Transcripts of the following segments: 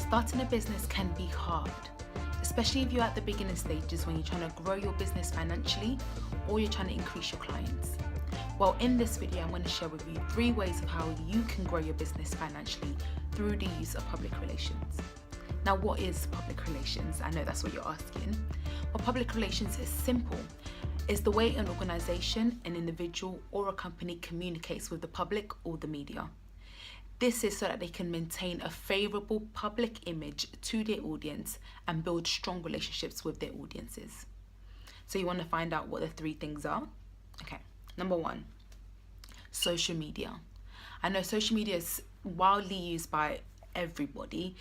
Starting a business can be hard, especially if you're at the beginning stages when you're trying to grow your business financially or you're trying to increase your clients. Well, in this video, I'm going to share with you 3 ways of how you can grow your business financially through the use of public relations. Now, what is public relations? I know that's what you're asking. Well, public relations is simple. It's the way an organization, an individual, or a company communicates with the public or the media. This is so that they can maintain a favorable public image to their audience and build strong relationships with their audiences. So you want to find out what the 3 things are? Okay, number 1, social media. I know social media is widely used by everybody.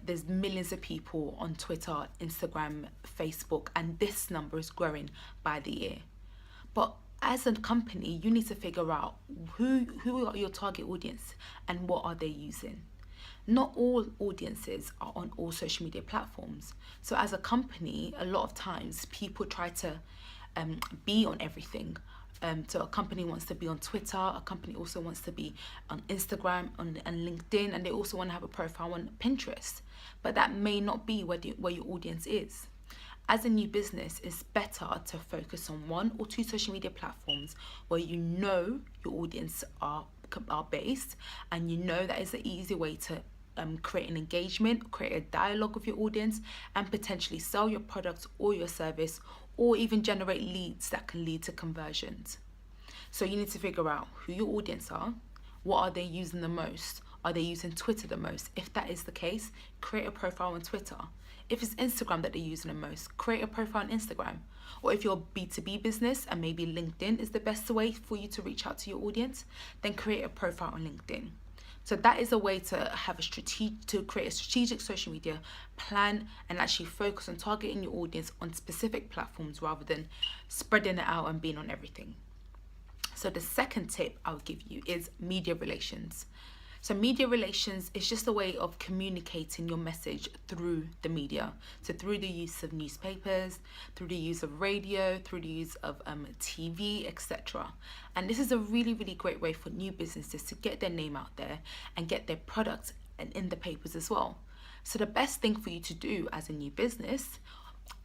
There's millions of people on Twitter, Instagram, Facebook, and this number is growing by the year. But as a company, you need to figure out who are your target audience and what are they using. Not all audiences are on all social media platforms. So as a company, a lot of times people try to be on everything. So a company wants to be on Twitter, a company also wants to be on Instagram and LinkedIn, and they also want to have a profile on Pinterest. But that may not be where your audience is. As a new business, it's better to focus on 1 or 2 social media platforms where you know your audience are based, and you know that is an easy way to create an engagement, create a dialogue with your audience, and potentially sell your product or your service, or even generate leads that can lead to conversions. So you need to figure out who your audience are, what are they using the most? Are they using Twitter the most? If that is the case, create a profile on Twitter. If it's Instagram that they're using the most, create a profile on Instagram. Or if you're a B2B business and maybe LinkedIn is the best way for you to reach out to your audience, then create a profile on LinkedIn. So that is a way to have create a strategic social media plan and actually focus on targeting your audience on specific platforms rather than spreading it out and being on everything. So the second tip I'll give you is media relations. So media relations is just a way of communicating your message through the media. So through the use of newspapers, through the use of radio, through the use of TV, etc. And this is a really, really great way for new businesses to get their name out there and get their products in the papers as well. So the best thing for you to do as a new business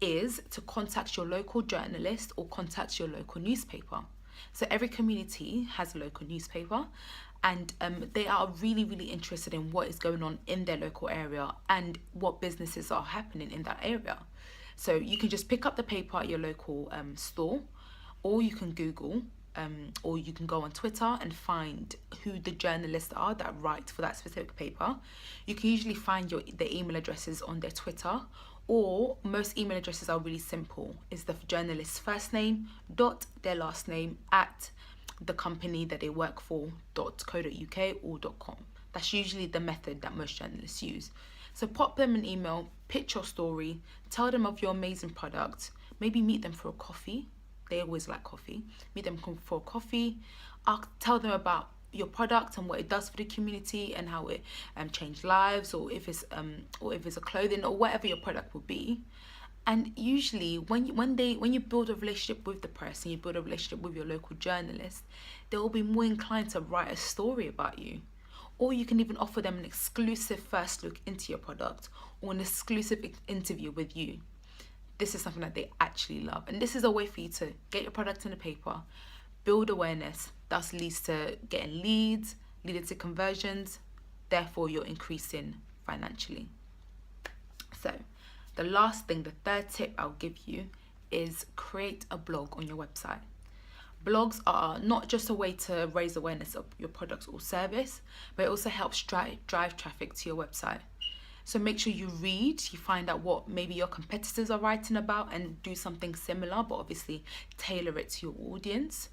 is to contact your local journalist or contact your local newspaper. So every community has a local newspaper, and they are really, really interested in what is going on in their local area and what businesses are happening in that area. So you can just pick up the paper at your local store, or you can Google, or you can go on Twitter and find who the journalists are that write for that specific paper. You can usually find their email addresses on their Twitter, or most email addresses are really simple. It's the journalist's first name dot their last name at the company that they work for.co.uk or .com. That's usually the method that most journalists use. So pop them an email, pitch your story, tell them of your amazing product, maybe meet them for a coffee. They always like coffee. Meet them for a coffee. Tell them about your product and what it does for the community and how it changed lives, or if it's a clothing or whatever your product will be. And usually when you build a relationship with the press and you build a relationship with your local journalist, they will be more inclined to write a story about you. Or you can even offer them an exclusive first look into your product or an exclusive interview with you. This is something that they actually love. And this is a way for you to get your product in the paper, build awareness, thus leads to getting leads, leading to conversions, therefore you're increasing financially. So the last thing, the 3rd tip I'll give you is create a blog on your website. Blogs are not just a way to raise awareness of your products or service, but it also helps drive traffic to your website. So make sure you read, you find out what maybe your competitors are writing about and do something similar, but obviously tailor it to your audience.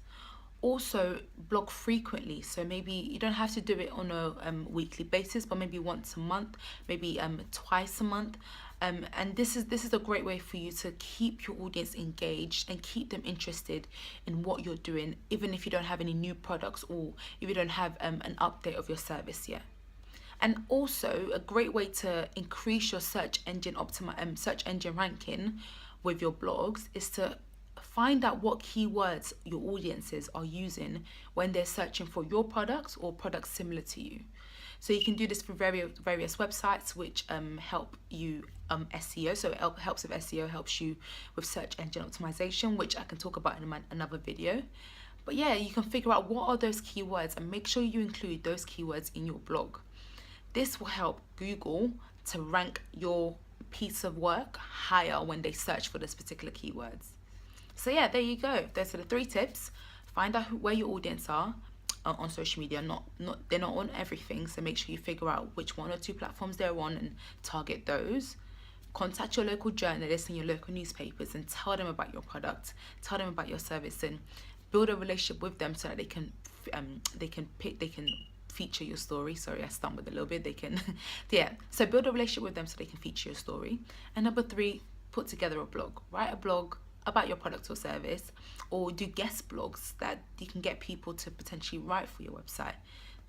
Also blog frequently, so maybe you don't have to do it on a weekly basis, but maybe once a month, maybe twice a month. And this is a great way for you to keep your audience engaged and keep them interested in what you're doing, even if you don't have any new products or if you don't have an update of your service yet. And also a great way to increase your search engine ranking with your blogs is to find out what keywords your audiences are using when they're searching for your products or products similar to you. So you can do this for various websites which help you SEO. So it helps with SEO, helps you with search engine optimization, which I can talk about in another video. But yeah, you can figure out what are those keywords and make sure you include those keywords in your blog. This will help Google to rank your piece of work higher when they search for those particular keywords. So yeah, there you go. Those are the 3 tips. Find out where your audience are on social media. They're not on everything, so make sure you figure out which 1 or 2 platforms they're on and target those. Contact your local journalists and your local newspapers and tell them about your product, tell them about your service, and build a relationship with them so that they can feature your story. Sorry, I stumbled a little bit. They can so build a relationship with them so they can feature your story. And number 3, put together a blog. Write a blog about your product or service, or do guest blogs that you can get people to potentially write for your website.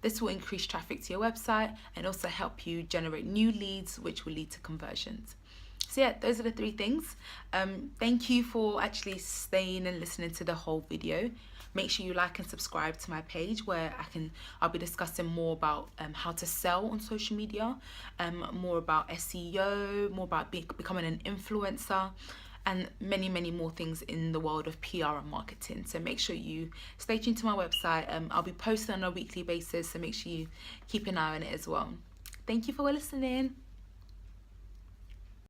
This will increase traffic to your website and also help you generate new leads, which will lead to conversions. So yeah, those are the 3 things. Thank you for actually staying and listening to the whole video. Make sure you like and subscribe to my page, where I'll be discussing more about how to sell on social media, more about SEO, more about becoming an influencer, and many more things in the world of PR and marketing. So make sure you stay tuned to my website. I'll be posting on a weekly basis, so make sure you keep an eye on it as well. Thank you for listening.